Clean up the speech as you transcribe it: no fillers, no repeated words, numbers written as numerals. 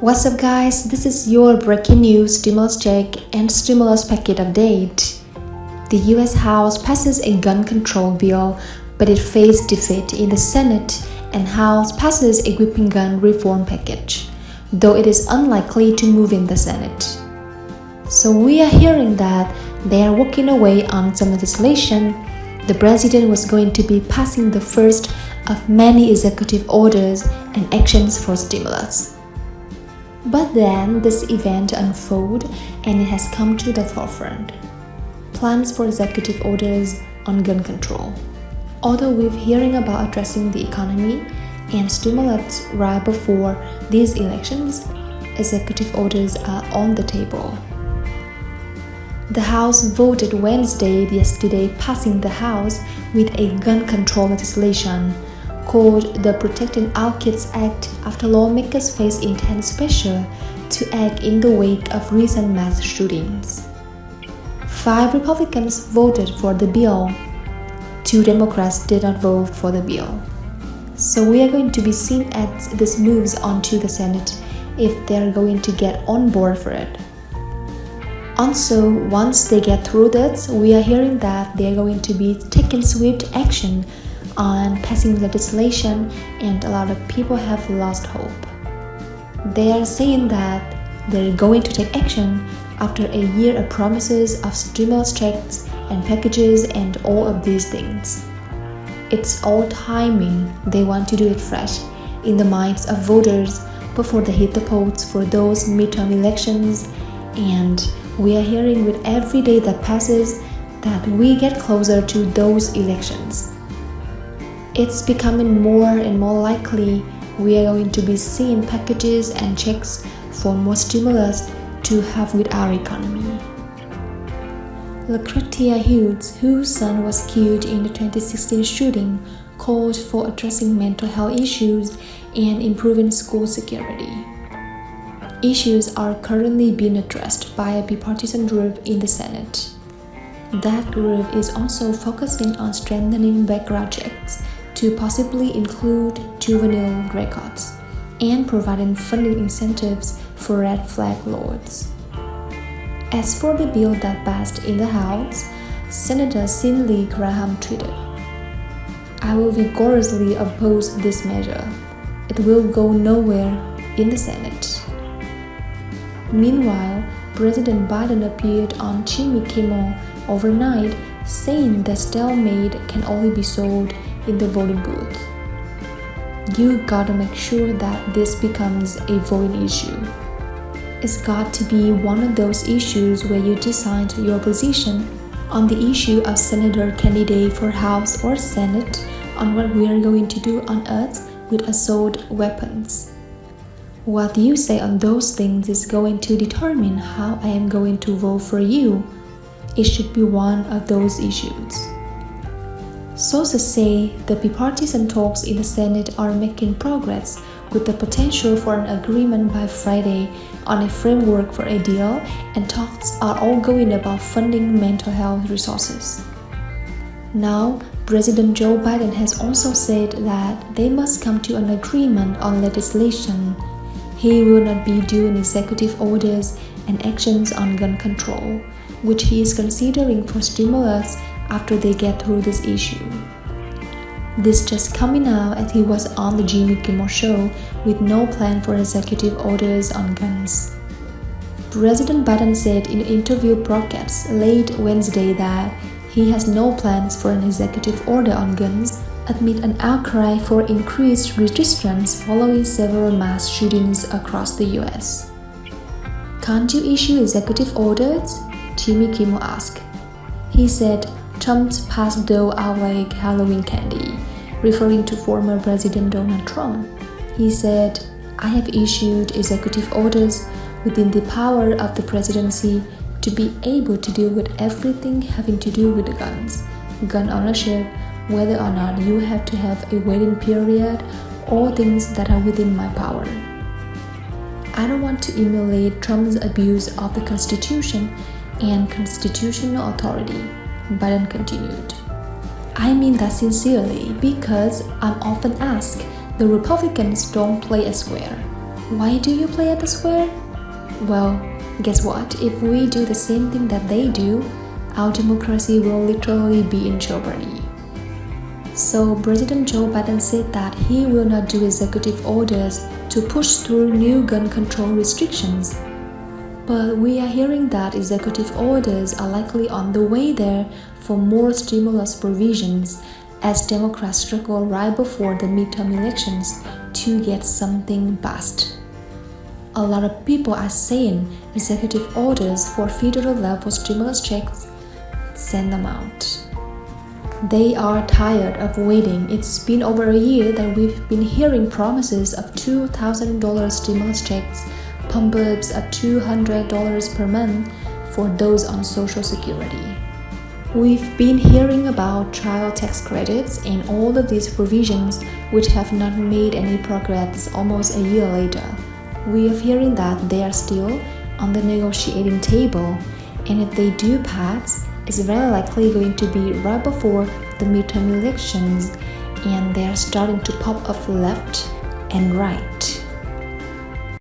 What's up, guys? This is your breaking news stimulus check and stimulus package update. The US House passes a gun control bill, but it faced defeat in the Senate, and House passes a weapon gun reform package, though it is unlikely to move in the Senate. So we are hearing that they are working away on some legislation. The president was going to be passing the first of many executive orders and actions for stimulus. But then this event unfolded and it has come to the forefront. Plans for executive orders on gun control. Although we're hearing about addressing the economy and stimulus right before these elections, executive orders are on the table. The House voted yesterday passing the House with a gun control legislation called the Protecting Our Kids Act after lawmakers face intense pressure to act in the wake of recent mass shootings. 5 Republicans voted for the bill. 2 Democrats did not vote for the bill. So we are going to be seeing as this moves onto the Senate if they're going to get on board for it. Also, once they get through this, we are hearing that they are going to be taking swift action on passing legislation, and a lot of people have lost hope. They are saying that they're going to take action after a year of promises of stimulus checks and packages and all of these things. It's all timing. They want to do it fresh in the minds of voters before they hit the polls for those midterm elections, and we are hearing with every day that passes that we get closer to those elections. It's becoming more and more likely we are going to be seeing packages and checks for more stimulus to have with our economy. Lucretia Hughes, whose son was killed in the 2016 shooting, called for addressing mental health issues and improving school security. Issues are currently being addressed by a bipartisan group in the Senate. That group is also focusing on strengthening background checks to possibly include juvenile records and providing funding incentives for red flag laws. As for the bill that passed in the House, Senator Lindsey Graham tweeted, "I will vigorously oppose this measure. It will go nowhere in the Senate." Meanwhile, President Biden appeared on Jimmy Kimmel overnight saying the stalemate can only be solved in the voting booth. You gotta make sure that this becomes a voting issue. It's got to be one of those issues where you decide your position on the issue of senator candidate for House or Senate on what we are going to do on Earth with assault weapons. What you say on those things is going to determine how I am going to vote for you. It should be one of those issues. Sources say the bipartisan talks in the Senate are making progress with the potential for an agreement by Friday on a framework for a deal, and talks are all going about funding mental health resources. Now, President Joe Biden has also said that they must come to an agreement on legislation. He will not be doing executive orders and actions on gun control, which he is considering for stimulus after they get through this issue. This just coming out as he was on the Jimmy Kimmel show with no plan for executive orders on guns. President Biden said in an interview broadcast late Wednesday that he has no plans for an executive order on guns amid an outcry for increased resistance following several mass shootings across the US. "Can't you issue executive orders?" Jimmy Kimmel asked. He said, "Trump's past dough are like Halloween candy," referring to former President Donald Trump. He said, "I have issued executive orders within the power of the presidency to be able to deal with everything having to do with guns, gun ownership, whether or not you have to have a waiting period, all things that are within my power. I don't want to emulate Trump's abuse of the Constitution and constitutional authority," Biden continued. "I mean that sincerely because I'm often asked, the Republicans don't play as square. Why do you play at the square? Well, guess what? If we do the same thing that they do, our democracy will literally be in jeopardy. So President Joe Biden said that he will not do executive orders to push through new gun control restrictions. But we are hearing that executive orders are likely on the way there for more stimulus provisions as Democrats struggle right before the midterm elections to get something passed. A lot of people are saying executive orders for federal level stimulus checks, send them out. They are tired of waiting. It's been over a year that we've been hearing promises of $2,000 stimulus checks, pump-ups of $200 per month for those on Social Security. We've been hearing about child tax credits and all of these provisions which have not made any progress almost a year later. We are hearing that they are still on the negotiating table, and if they do pass, it's very likely going to be right before the midterm elections, and they are starting to pop up left and right.